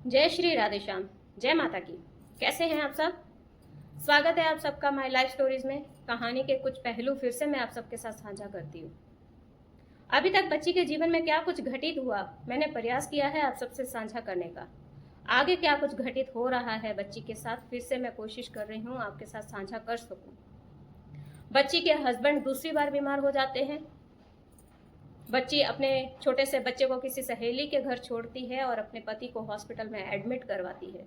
जय श्री राधे श्याम, जय माता की। कैसे हैं आप सब? स्वागत है आप सबका माय लाइफ स्टोरीज में। कहानी के कुछ पहलू फिर से मैं आप सबके साथ साझा करती हूँ। अभी तक बच्ची के जीवन में क्या कुछ घटित हुआ, मैंने प्रयास किया है आप सबसे साझा करने का। आगे क्या कुछ घटित हो रहा है बच्ची के साथ, फिर से मैं कोशिश कर रही हूँ आपके साथ साझा कर सकूँ। बच्ची के हस्बैंड दूसरी बार बीमार हो जाते हैं। बच्ची अपने छोटे से बच्चे को किसी सहेली के घर छोड़ती है और अपने पति को हॉस्पिटल में एडमिट करवाती है।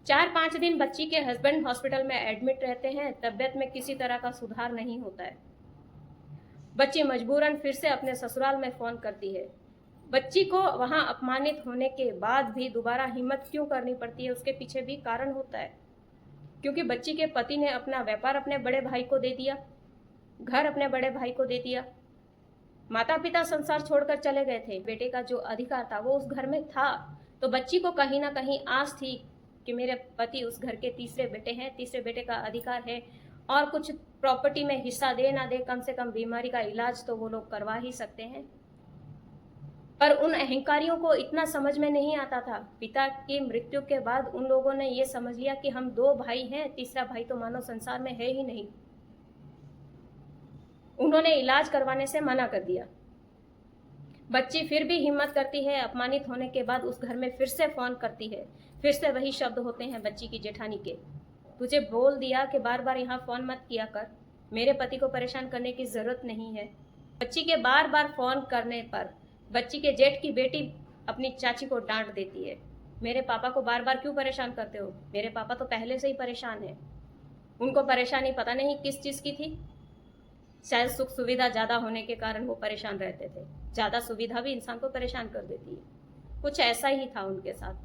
4-5 दिन बच्ची के हस्बैंड हॉस्पिटल में एडमिट रहते हैं। तबीयत में किसी तरह का सुधार नहीं होता है। बच्ची मजबूरन फिर से अपने ससुराल में फोन करती है। बच्ची को वहां अपमानित होने के बाद भी दोबारा हिम्मत क्यों करनी पड़ती है, उसके पीछे भी कारण होता है। क्योंकि बच्ची के पति ने अपना व्यापार अपने बड़े भाई को दे दिया, घर अपने बड़े भाई को दे दिया। माता पिता संसार छोड़कर चले गए थे। बेटे का जो अधिकार था वो उस घर में था। तो बच्ची को कहीं ना कहीं आस थी कि मेरे पति उस घर के तीसरे बेटे हैं, तीसरे बेटे का अधिकार है और कुछ प्रॉपर्टी में हिस्सा दे ना दे, कम से कम बीमारी का इलाज तो वो लोग करवा ही सकते हैं। पर उन अहंकारियों को इतना समझ में नहीं आता था। पिता की मृत्यु के बाद उन लोगों ने ये समझ लिया कि हम 2 भाई हैं, तीसरा भाई तो मानव संसार में है ही नहीं। उन्होंने इलाज करवाने से मना कर दिया। बच्ची फिर भी हिम्मत करती है। अपमानित होने के बाद उस घर में फिर से फोन करती है। फिर से वही शब्द होते हैं बच्ची की जेठानी के, तुझे बोल दिया कि बार बार यहाँ फोन मत किया कर, मेरे पति को परेशान करने की जरूरत नहीं है। बच्ची के बार बार फोन करने पर बच्ची के जेठ की बेटी अपनी चाची को डांट देती है, मेरे पापा को बार बार क्यों परेशान करते हो, मेरे पापा तो पहले से ही परेशान है। उनको परेशानी पता नहीं किस चीज की थी। शायद सुख सुविधा ज्यादा होने के कारण वो परेशान रहते थे। ज्यादा सुविधा भी इंसान को परेशान कर देती है। कुछ ऐसा ही था उनके साथ।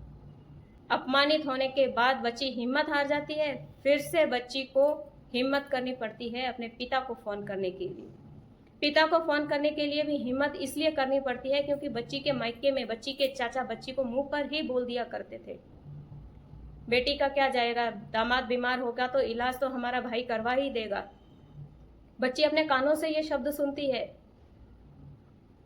अपमानित होने के बाद बच्ची हिम्मत हार जाती है। फिर से बच्ची को हिम्मत करनी पड़ती है अपने पिता को फोन करने के लिए। पिता को फोन करने के लिए भी हिम्मत इसलिए करनी पड़ती है क्योंकि बच्ची के मायके में बच्ची के चाचा बच्ची को मुंह पर ही बोल दिया करते थे, बेटी का क्या जाएगा, दामाद बीमार होगा तो इलाज तो हमारा भाई करवा ही देगा। बच्ची अपने कानों से ये शब्द सुनती है।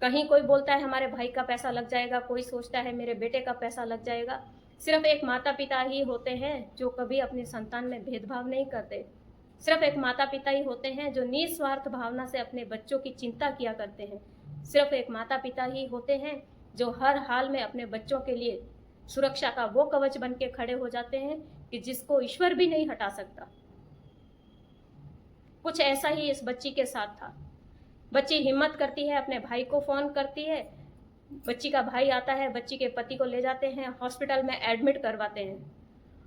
कहीं कोई बोलता है हमारे भाई का पैसा लग जाएगा, कोई सोचता है मेरे बेटे का पैसा लग जाएगा। सिर्फ एक माता पिता ही होते हैं जो कभी अपनी संतान में भेदभाव नहीं करते। सिर्फ एक माता पिता ही होते हैं जो निस्वार्थ भावना से अपने बच्चों की चिंता किया करते हैं। सिर्फ एक माता पिता ही होते हैं जो हर हाल में अपने बच्चों के लिए सुरक्षा का वो कवच बन के खड़े हो जाते हैं कि जिसको ईश्वर भी नहीं हटा सकता। कुछ ऐसा ही इस बच्ची के साथ था। बच्ची हिम्मत करती है, अपने भाई को फोन करती है। बच्ची का भाई आता है, बच्ची के पति को ले जाते हैं, हॉस्पिटल में एडमिट करवाते हैं।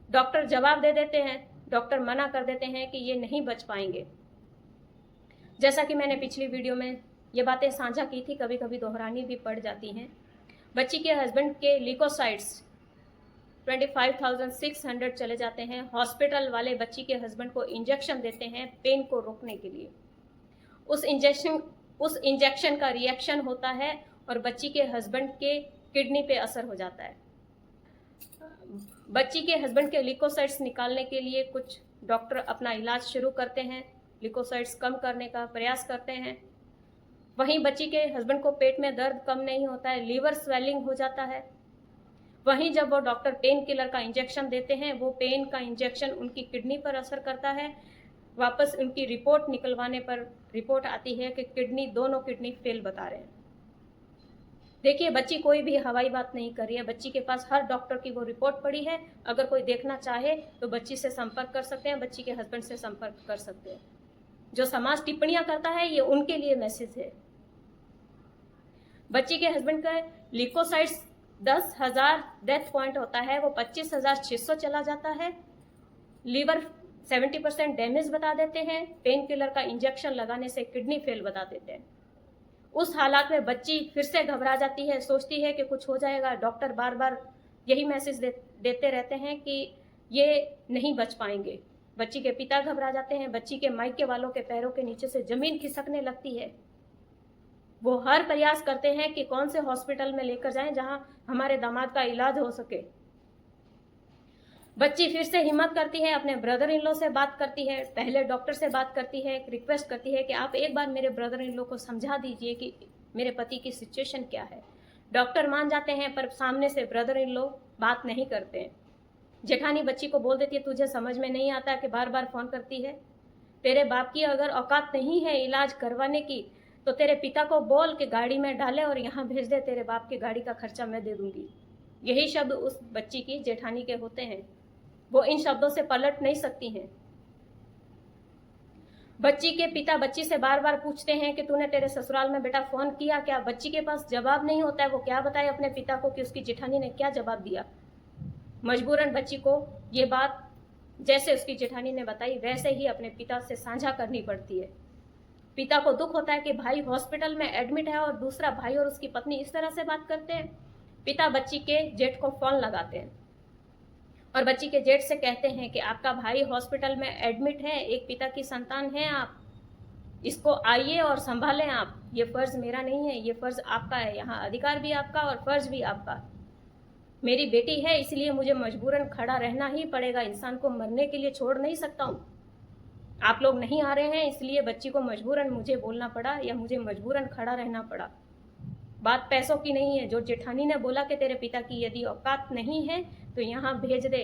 डॉक्टर जवाब दे देते हैं, डॉक्टर मना कर देते हैं कि ये नहीं बच पाएंगे। जैसा कि मैंने पिछली वीडियो में ये बातें साझा की थी, कभी कभी दोहरानी भी पड़ जाती हैं। बच्ची के हस्बैंड के ल्यूकोसाइट्स 25,600 चले जाते हैं। हॉस्पिटल वाले बच्ची के हस्बैंड को इंजेक्शन देते हैं पेन को रोकने के लिए। उस इंजेक्शन का रिएक्शन होता है और बच्ची के हस्बैंड के किडनी पे असर हो जाता है। बच्ची के हस्बैंड के ल्यूकोसाइट्स निकालने के लिए कुछ डॉक्टर अपना इलाज शुरू करते हैं, ल्यूकोसाइट्स कम करने का प्रयास करते हैं। वहीं बच्ची के हस्बैंड को पेट में दर्द कम नहीं होता है, लीवर स्वेलिंग हो जाता है। वहीं जब वो डॉक्टर पेन किलर का इंजेक्शन देते हैं, वो पेन का इंजेक्शन उनकी किडनी पर असर करता है। वापस उनकी रिपोर्ट निकलवाने पर रिपोर्ट आती है कि दोनों किडनी फेल बता रहे हैं। देखिए, बच्ची कोई भी हवाई बात नहीं कर रही है। बच्ची के पास हर डॉक्टर की वो रिपोर्ट पड़ी है। अगर कोई देखना चाहे तो बच्ची से संपर्क कर सकते हैं, बच्ची के हस्बैंड से संपर्क कर सकते हैं। जो समाज टिप्पणियां करता है ये उनके लिए मैसेज है। बच्ची के हस्बैंड का ल्यूकोसाइट्स 10,000 डेथ पॉइंट होता है, वो 25,600 चला जाता है। लीवर 70% डैमेज बता देते हैं। पेन किलर का इंजेक्शन लगाने से किडनी फेल बता देते हैं। उस हालात में बच्ची फिर से घबरा जाती है, सोचती है कि कुछ हो जाएगा। डॉक्टर बार बार यही मैसेज देते रहते हैं कि ये नहीं बच पाएंगे। बच्ची के पिता घबरा जाते हैं। बच्ची के मायके वालों के पैरों के नीचे से जमीन खिसकने लगती है। वो हर प्रयास करते हैं कि कौन से हॉस्पिटल में लेकर जाएं जहां हमारे दामाद का इलाज हो सके। बच्ची फिर से हिम्मत करती है, अपने ब्रदर इन लॉ से बात करती है, पहले डॉक्टर से बात करती है, रिक्वेस्ट करती है कि आप एक बार मेरे ब्रदर इन लॉ को समझा दीजिए कि मेरे पति की सिचुएशन क्या है। डॉक्टर मान जाते हैं पर सामने से ब्रदर इन लॉ बात नहीं करते हैं। जेठानी बच्ची को बोल देती है, तुझे समझ में नहीं आता कि बार बार फोन करती है? तेरे बाप की अगर औकात नहीं है इलाज करवाने की तो तेरे पिता को बोल के गाड़ी में डाले और यहाँ भेज दे, तेरे बाप की गाड़ी का खर्चा मैं दे दूंगी। यही शब्द उस बच्ची की जेठानी के होते हैं। वो इन शब्दों से पलट नहीं सकती हैं। बच्ची के पिता बच्ची से बार बार पूछते हैं कि तूने तेरे ससुराल में बेटा फोन किया क्या? बच्ची के पास जवाब नहीं होता है। वो क्या बताए अपने पिता को कि उसकी जेठानी ने क्या जवाब दिया। मजबूरन बच्ची को ये बात जैसे उसकी जेठानी ने बताई वैसे ही अपने पिता से साझा करनी पड़ती है। पिता को दुख होता है कि भाई हॉस्पिटल में एडमिट है और दूसरा भाई और उसकी पत्नी इस तरह से बात करते हैं। पिता बच्ची के जेठ को फोन लगाते हैं और बच्ची के जेठ से कहते हैं कि आपका भाई हॉस्पिटल में एडमिट है, एक पिता की संतान है आप, इसको आइए और संभालें आप। ये फर्ज मेरा नहीं है, ये फर्ज आपका है। यहाँ अधिकार भी आपका और फर्ज भी आपका। मेरी बेटी है इसलिए मुझे मजबूरन खड़ा रहना ही पड़ेगा। इंसान को मरने के लिए छोड़ नहीं सकता हूँ। आप लोग नहीं आ रहे हैं इसलिए बच्ची को मजबूरन मुझे बोलना पड़ा या मुझे मजबूरन खड़ा रहना पड़ा। बात पैसों की नहीं है। जो जेठानी ने बोला कि तेरे पिता की यदि औकात नहीं है तो यहाँ भेज दे,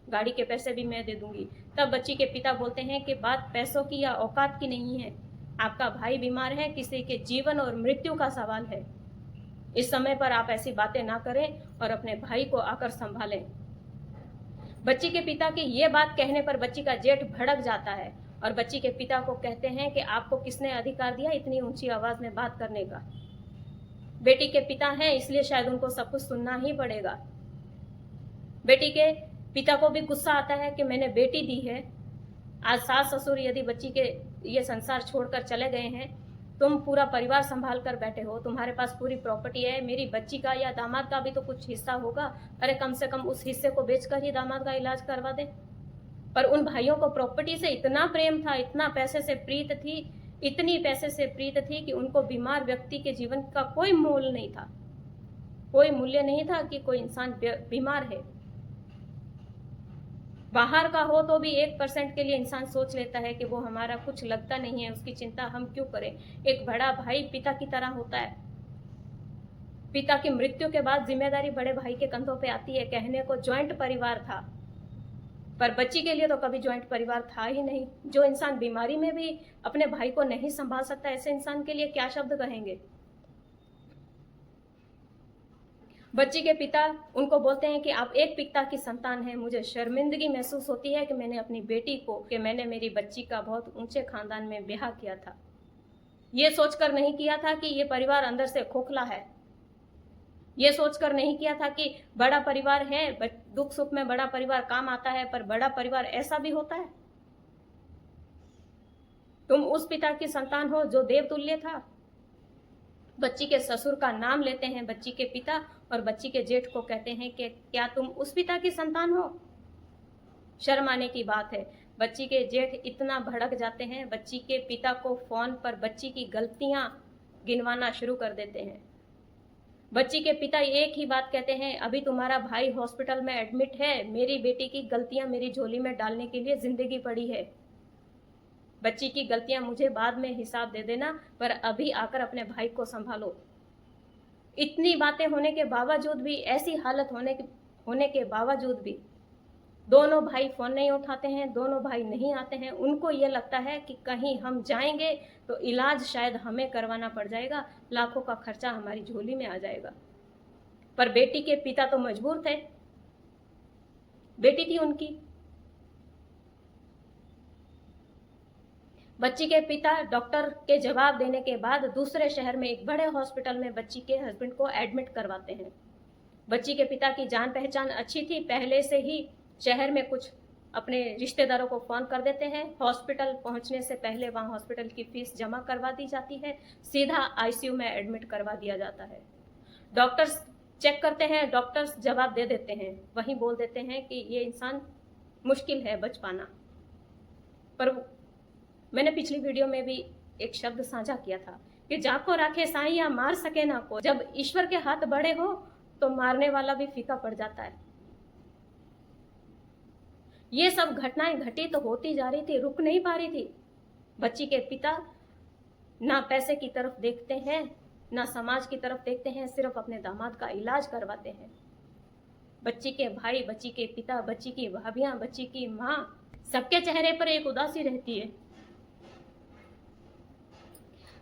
गाड़ी के पैसे भी मैं दे दूंगी। तब बच्ची के पिता बोलते हैं कि बात पैसों की या औकात की नहीं है, आपका भाई बीमार है, किसी के जीवन और मृत्यु का सवाल है। इस समय पर आप ऐसी बातें ना करें और अपने भाई को आकर संभालें। बच्ची के पिता की ये बात कहने पर बच्ची का जेठ भड़क जाता है और बच्ची के पिता को कहते हैं कि आपको किसने अधिकार दिया इतनी ऊंची आवाज में बात करने का? बेटी के पिता हैं इसलिए शायद उनको सब कुछ सुनना ही पड़ेगा। बेटी के पिता को भी गुस्सा आता है कि मैंने बेटी दी है, आज सास ससुर यदि बच्ची के ये संसार छोड़कर चले गए हैं, तुम पूरा परिवार संभाल कर बैठे हो, तुम्हारे पास पूरी प्रॉपर्टी है, मेरी बच्ची का या दामाद का भी तो कुछ हिस्सा होगा। अरे कम से कम उस हिस्से को बेचकर ही दामाद का इलाज करवा दे। पर उन भाइयों को प्रॉपर्टी से इतना प्रेम था, इतना पैसे से प्रीत थी, इतनी पैसे से प्रीत थी कि उनको बीमार व्यक्ति के जीवन का कोई मोल नहीं था, कोई मूल्य नहीं था कि कोई इंसान बीमार है। बाहर का हो तो भी 1% के लिए इंसान सोच लेता है कि वो हमारा कुछ लगता नहीं है, उसकी चिंता हम क्यों करें। एक बड़ा भाई पिता की तरह होता है। पिता की मृत्यु के बाद जिम्मेदारी बड़े भाई के कंधों पे आती है। कहने को ज्वाइंट परिवार था, पर बच्ची के लिए तो कभी ज्वाइंट परिवार था ही नहीं। जो इंसान बीमारी में भी अपने भाई को नहीं संभाल सकता, ऐसे इंसान के लिए क्या शब्द कहेंगे। बच्ची के पिता उनको बोलते हैं कि आप एक पिता की संतान हैं, मुझे शर्मिंदगी महसूस होती है कि मैंने अपनी बेटी को, कि मैंने मेरी बच्ची का बहुत ऊंचे खानदान में ब्याह किया था। ये सोचकर नहीं किया था कि ये परिवार अंदर से खोखला है। ये सोचकर नहीं किया था कि बड़ा परिवार है, दुख सुख में बड़ा परिवार काम आता है, पर बड़ा परिवार ऐसा भी होता है। तुम उस पिता की संतान हो जो देवतुल्य था। बच्ची के ससुर का नाम लेते हैं बच्ची के पिता और बच्ची के जेठ को कहते हैं कि क्या तुम उस पिता की संतान हो? शर्म आने की बात है। बच्ची के जेठ इतना भड़क जाते हैं, बच्ची के पिता को फोन पर बच्ची की गलतियां गिनवाना शुरू कर देते हैं। बच्ची के पिता एक ही बात कहते हैं, अभी तुम्हारा भाई हॉस्पिटल में एडमिट है, मेरी बेटी की गलतियां मेरी झोली में डालने के लिए जिंदगी पड़ी है। बच्ची की गलतियां मुझे बाद में हिसाब दे देना, पर अभी आकर अपने भाई को संभालो। इतनी बातें होने के बावजूद भी, ऐसी हालत होने के बावजूद भी दोनों भाई फोन नहीं उठाते हैं, दोनों भाई नहीं आते हैं। उनको ये लगता है कि कहीं हम जाएंगे तो इलाज शायद हमें करवाना पड़ जाएगा, लाखों का खर्चा हमारी झोली में आ जाएगा। पर बेटी के पिता तो मजबूर थे, बेटी थी उनकी। बच्ची के पिता डॉक्टर के जवाब देने के बाद दूसरे शहर में एक बड़े हॉस्पिटल में बच्ची के हस्बैंड को एडमिट करवाते हैं। बच्ची के पिता की जान पहचान अच्छी थी, पहले से ही शहर में कुछ अपने रिश्तेदारों को फोन कर देते हैं। हॉस्पिटल पहुंचने से पहले वहां हॉस्पिटल की फीस जमा करवा दी जाती है, सीधा आईसीयू में एडमिट करवा दिया जाता है। डॉक्टर्स चेक करते हैं, डॉक्टर्स जवाब दे देते हैं, वहीं बोल देते हैं कि ये इंसान मुश्किल है बच पाना। पर मैंने पिछली वीडियो में भी एक शब्द साझा किया था कि जाको राखे साईं मार सके ना को। जब ईश्वर के हाथ बड़े हो तो मारने वाला भी फीका पड़ जाता है। ये सब घटनाएं घटित तो होती जा रही थी, रुक नहीं पा रही थी। बच्ची के पिता ना पैसे की तरफ देखते हैं, ना समाज की तरफ देखते हैं, सिर्फ अपने दामाद का इलाज करवाते हैं। बच्ची के भाई, बच्ची के पिता, बच्ची की भाभियां, बच्ची की माँ, सबके चेहरे पर एक उदासी रहती है।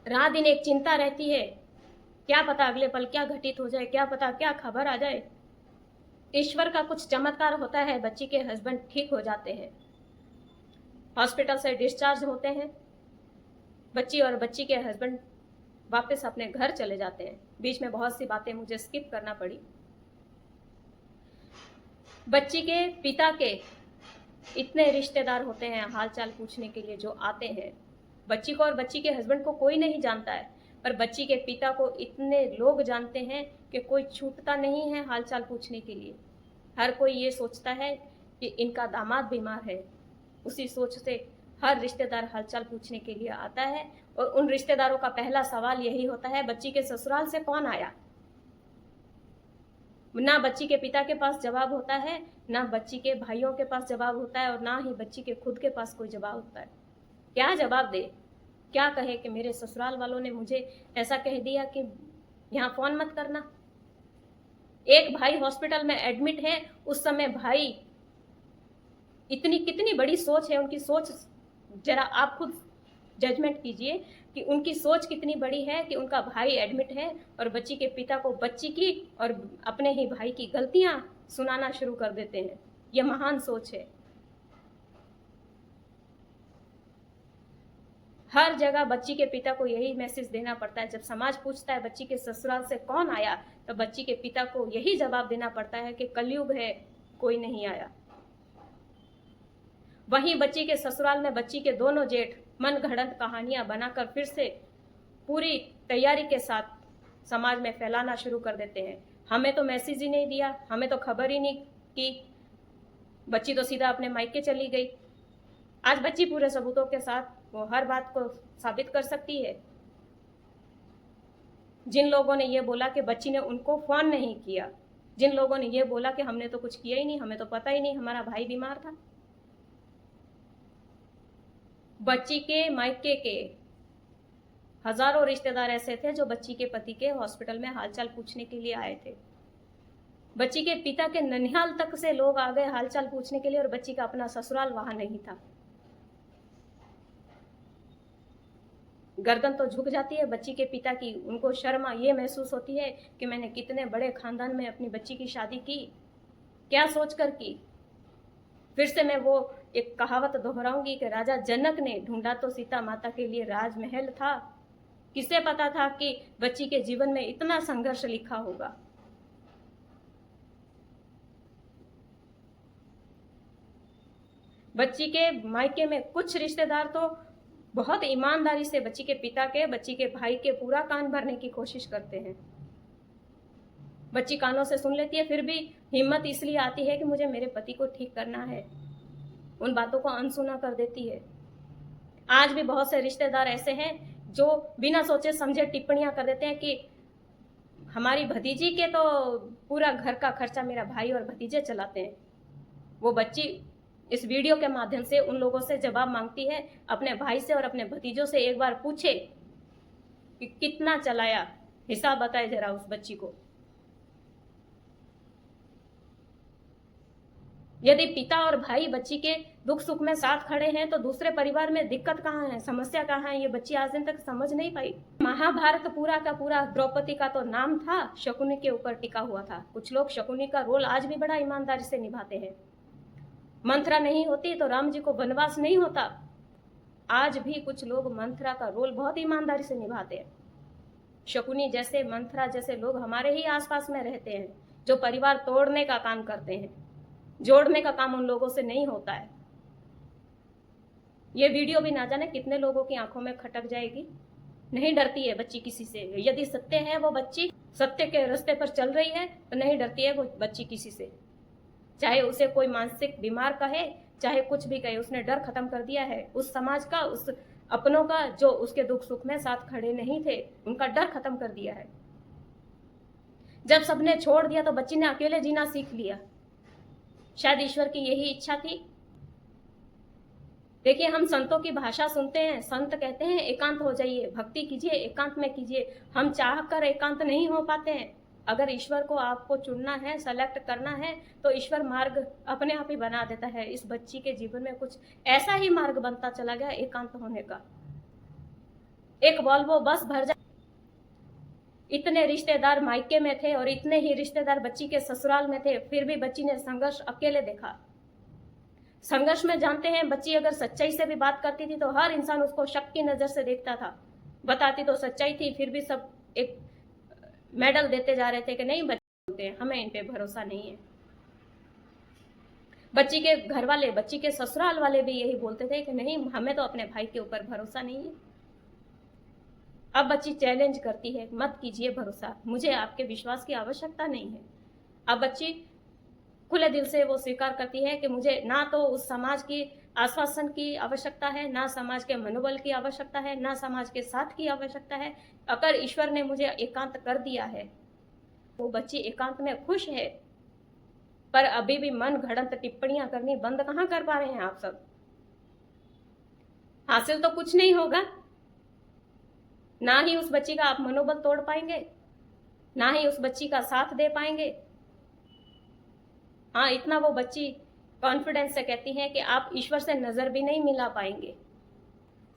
रात दिन एक चिंता रहती है, क्या पता अगले पल क्या घटित हो जाए, क्या पता क्या खबर आ जाए। ईश्वर का कुछ चमत्कार होता है, बच्ची के हस्बैंड ठीक हो जाते हैं, हॉस्पिटल से डिस्चार्ज होते हैं, बच्ची और बच्ची के हस्बैंड वापस अपने घर चले जाते हैं। बीच में बहुत सी बातें मुझे स्किप करना पड़ी। बच्ची के पिता के इतने रिश्तेदार होते हैं हालचाल पूछने के लिए जो आते हैं। बच्ची को और बच्ची के हस्बैंड को कोई नहीं जानता है, पर बच्ची के पिता को इतने लोग जानते हैं कि कोई छूटता नहीं है हालचाल पूछने के लिए। हर कोई ये सोचता है कि इनका दामाद बीमार है, उसी सोच से हर रिश्तेदार हालचाल पूछने के लिए आता है। और उन रिश्तेदारों का पहला सवाल यही होता है, बच्ची के ससुराल से कौन आया। ना बच्ची के पिता के पास जवाब होता है, ना बच्ची के भाइयों के पास जवाब होता है, और ना ही बच्ची के खुद के पास कोई जवाब होता है। क्या जवाब दे, क्या कहे कि मेरे ससुराल वालों ने मुझे ऐसा कह दिया कि यहाँ फोन मत करना। एक भाई हॉस्पिटल में एडमिट है, उस समय भाई, इतनी कितनी बड़ी सोच है उनकी। सोच जरा आप खुद जजमेंट कीजिए कि उनकी सोच कितनी बड़ी है कि उनका भाई एडमिट है और बच्ची के पिता को बच्ची की और अपने ही भाई की गलतियां सुनाना शुरू कर देते हैं। यह महान सोच है। हर जगह बच्ची के पिता को यही मैसेज देना पड़ता है। जब समाज पूछता है बच्ची के ससुराल से कौन आया, तो बच्ची के पिता को यही जवाब देना पड़ता है कि कलयुग है, कोई नहीं आया। वहीं बच्ची के ससुराल में बच्ची के दोनों जेठ मन घड़ंत कहानियां बनाकर फिर से पूरी तैयारी के साथ समाज में फैलाना शुरू कर देते हैं। हमें तो मैसेज ही नहीं दिया, हमें तो खबर ही नहीं की, बच्ची तो सीधा अपने मायके चली गई। आज बच्ची पूरे सबूतों के साथ वो हर बात को साबित कर सकती है। जिन लोगों ने ये बोला कि बच्ची ने उनको फोन नहीं किया, जिन लोगों ने ये बोला कि हमने तो कुछ किया ही नहीं, हमें तो पता ही नहीं, हमारा भाई बीमार था। बच्ची के मायके के हजारों रिश्तेदार ऐसे थे जो बच्ची के पति के हॉस्पिटल में हालचाल पूछने के लिए आए थे। बच्ची के पिता के ननिहाल तक से लोग आ गए हालचाल पूछने के लिए, और बच्ची का अपना ससुराल वहां नहीं था। गर्दन तो झुक जाती है बच्ची के पिता की। उनको शर्म ये महसूस होती है कि मैंने कितने बड़े खानदान में अपनी बच्ची की शादी की, क्या सोचकर की। फिर से मैं वो एक कहावत दोहराऊंगी कि राजा जनक ने ढूंढा तो सीता माता के लिए राजमहल था। किसे पता था कि बच्ची के जीवन में इतना संघर्ष लिखा होगा। बच्ची के मायके में कुछ रिश्तेदार तो बहुत ईमानदारी से बच्ची के पिता के, बच्ची के भाई के पूरा कान भरने की कोशिश करते हैं। बच्ची कानों से सुन लेती है, फिर भी हिम्मत इसलिए आती है कि मुझे मेरे पति को ठीक करना है, उन बातों को अनसुना कर देती है। आज भी बहुत से रिश्तेदार ऐसे हैं जो बिना सोचे समझे टिप्पणियां कर देते हैं कि हमारी भतीजी के तो पूरा घर का खर्चा मेरा भाई और भतीजे चलाते हैं। वो बच्ची इस वीडियो के माध्यम से उन लोगों से जवाब मांगती है, अपने भाई से और अपने भतीजों से एक बार पूछे कि कितना चलाया, हिसाब बताए जरा उस बच्ची को। यदि पिता और भाई बच्ची के दुख सुख में साथ खड़े हैं तो दूसरे परिवार में दिक्कत कहाँ है, समस्या कहाँ है, ये बच्ची आज दिन तक समझ नहीं पाई। महाभारत पूरा का पूरा द्रौपदी का तो नाम था शकुनी के ऊपर टिका हुआ था। कुछ लोग शकुनी का रोल आज भी बड़ा ईमानदारी से निभाते हैं। मंथरा नहीं होती तो राम जी को वनवास नहीं होता। आज भी कुछ लोग मंथरा का रोल बहुत ईमानदारी से निभाते हैं। शकुनी जैसे, मंथरा जैसे लोग हमारे ही आसपास में रहते हैं, जो परिवार तोड़ने का काम करते हैं। जोड़ने का काम उन लोगों से नहीं होता है। ये वीडियो भी ना जाने कितने लोगों की आंखों में खटक जाएगी। नहीं डरती है बच्ची किसी से। यदि सत्य है, वो बच्ची सत्य के रास्ते पर चल रही है, तो नहीं डरती है वो बच्ची किसी से। चाहे उसे कोई मानसिक बीमार कहे, चाहे कुछ भी कहे, उसने डर खत्म कर दिया है। उस समाज का, उस अपनों का जो उसके दुख सुख में साथ खड़े नहीं थे, उनका डर खत्म कर दिया है। जब सबने छोड़ दिया तो बच्ची ने अकेले जीना सीख लिया। शायद ईश्वर की यही इच्छा थी देखिए, हम संतों की भाषा सुनते हैं, संत कहते हैं एकांत हो जाइए, भक्ति कीजिए, एकांत में कीजिए। हम चाह कर एकांत नहीं हो पाते हैं। अगर ईश्वर को आपको चुनना है, सेलेक्ट करना है, तो ईश्वर मार्ग अपने आप ही बना देता है। इस बच्ची के जीवन में कुछ ऐसा ही मार्ग बनता चला गया एकांत होने का। एक वॉल्वो बस भर जा, इतने रिश्तेदार मायके में थे और इतने ही रिश्तेदार बच्ची के ससुराल में थे, फिर भी बच्ची ने संघर्ष अकेले देखा। संघर्ष में जानते हैं, बच्ची अगर सच्चाई से भी बात करती थी तो हर इंसान उसको शक की नजर से देखता था। बताती तो सच्चाई थी, फिर भी सब एक मेडल देते जा रहे थे कि नहीं बच्चे बोलते हैं, हमें इन पे भरोसा नहीं है। बच्ची के घर वाले, बच्ची के ससुराल वाले भी यही बोलते थे कि नहीं, हमें तो अपने भाई के ऊपर भरोसा नहीं है। अब बच्ची चैलेंज करती है, मत कीजिए भरोसा, मुझे आपके विश्वास की आवश्यकता नहीं है। अब बच्ची खुले दिल से वो स्वीकार करती है कि मुझे ना तो उस समाज की आश्वासन की आवश्यकता है, ना समाज के मनोबल की आवश्यकता है, ना समाज के साथ की आवश्यकता है। अगर ईश्वर ने मुझे एकांत कर दिया है, वो बच्ची एकांत में खुश है, पर अभी भी मन घड़ंत टिप्पणियां करनी बंद कहां कर पा रहे हैं आप सब। हासिल तो कुछ नहीं होगा, ना ही उस बच्ची का आप मनोबल तोड़ पाएंगे, ना ही उस बच्ची का साथ दे पाएंगे। हाँ, इतना वो बच्ची कॉन्फिडेंस से कहती है कि आप ईश्वर से नजर भी नहीं मिला पाएंगे।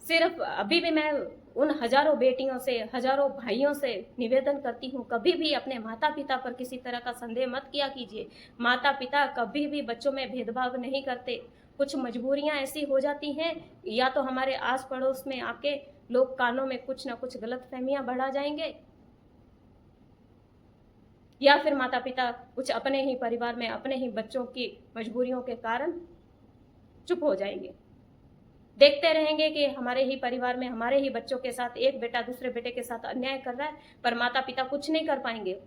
सिर्फ अभी भी मैं उन हजारों बेटियों से, हजारों भाइयों से निवेदन करती हूँ, कभी भी अपने माता पिता पर किसी तरह का संदेह मत किया कीजिए। माता पिता कभी भी बच्चों में भेदभाव नहीं करते। कुछ मजबूरियां ऐसी हो जाती हैं, या तो हमारे आस पड़ोस में आके लोग कानों में कुछ ना कुछ गलतफहमियां बढ़ा जाएंगे, या फिर माता पिता कुछ अपने ही परिवार में अपने ही बच्चों की मजबूरियों के कारण चुप हो जाएंगे। देखते रहेंगे कि हमारे ही परिवार में हमारे ही बच्चों के साथ एक बेटा दूसरे बेटे के साथ अन्याय कर रहा है, पर माता पिता कुछ नहीं कर पाएंगे।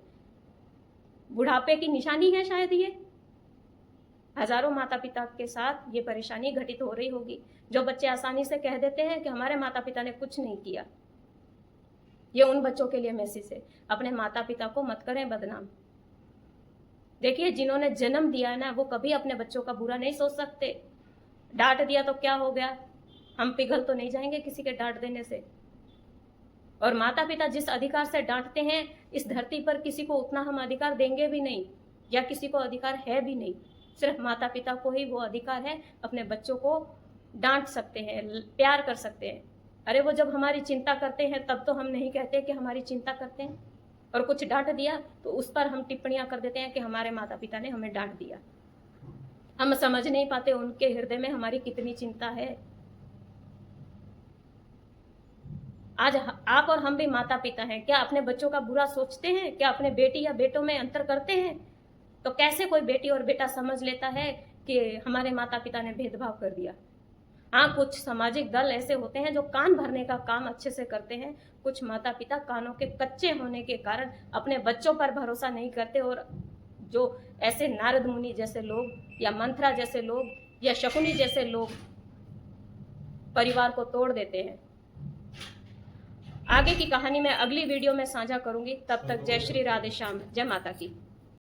बुढ़ापे की निशानी है शायद ये। हजारों माता पिता के साथ ये परेशानी घटित हो रही होगी, जो बच्चे आसानी से कह देते हैं कि हमारे माता पिता ने कुछ नहीं किया। ये उन बच्चों के लिए मैसेज है, अपने माता पिता को मत करें बदनाम। देखिए, जिन्होंने जन्म दिया है ना, वो कभी अपने बच्चों का बुरा नहीं सोच सकते। डांट दिया तो क्या हो गया, हम पिघल तो नहीं जाएंगे किसी के डांट देने से। और माता पिता जिस अधिकार से डांटते हैं, इस धरती पर किसी को उतना हम अधिकार देंगे भी नहीं, या किसी को अधिकार है भी नहीं। सिर्फ माता पिता को ही वो अधिकार है, अपने बच्चों को डांट सकते हैं, प्यार कर सकते हैं। अरे वो जब हमारी चिंता करते हैं तब तो हम नहीं कहते कि हमारी चिंता करते हैं, और कुछ डांट दिया तो उस पर हम टिप्पणियां कर देते हैं कि हमारे माता पिता ने हमें डांट दिया। हम समझ नहीं पाते उनके हृदय में हमारी कितनी चिंता है। आज आप और हम भी माता पिता हैं, क्या अपने बच्चों का बुरा सोचते हैं? क्या अपने बेटी या बेटों में अंतर करते हैं? तो कैसे कोई बेटी और बेटा समझ लेता है कि हमारे माता पिता ने भेदभाव कर दिया? हाँ, कुछ सामाजिक दल ऐसे होते हैं जो कान भरने का काम अच्छे से करते हैं। कुछ माता पिता कानों के कच्चे होने के कारण अपने बच्चों पर भरोसा नहीं करते, और जो ऐसे नारद मुनि जैसे लोग, या मंत्रा जैसे लोग, या शकुनी जैसे लोग परिवार को तोड़ देते हैं। आगे की कहानी मैं अगली वीडियो में साझा करूंगी। तब तक जय श्री राधे श्याम, जय माता की।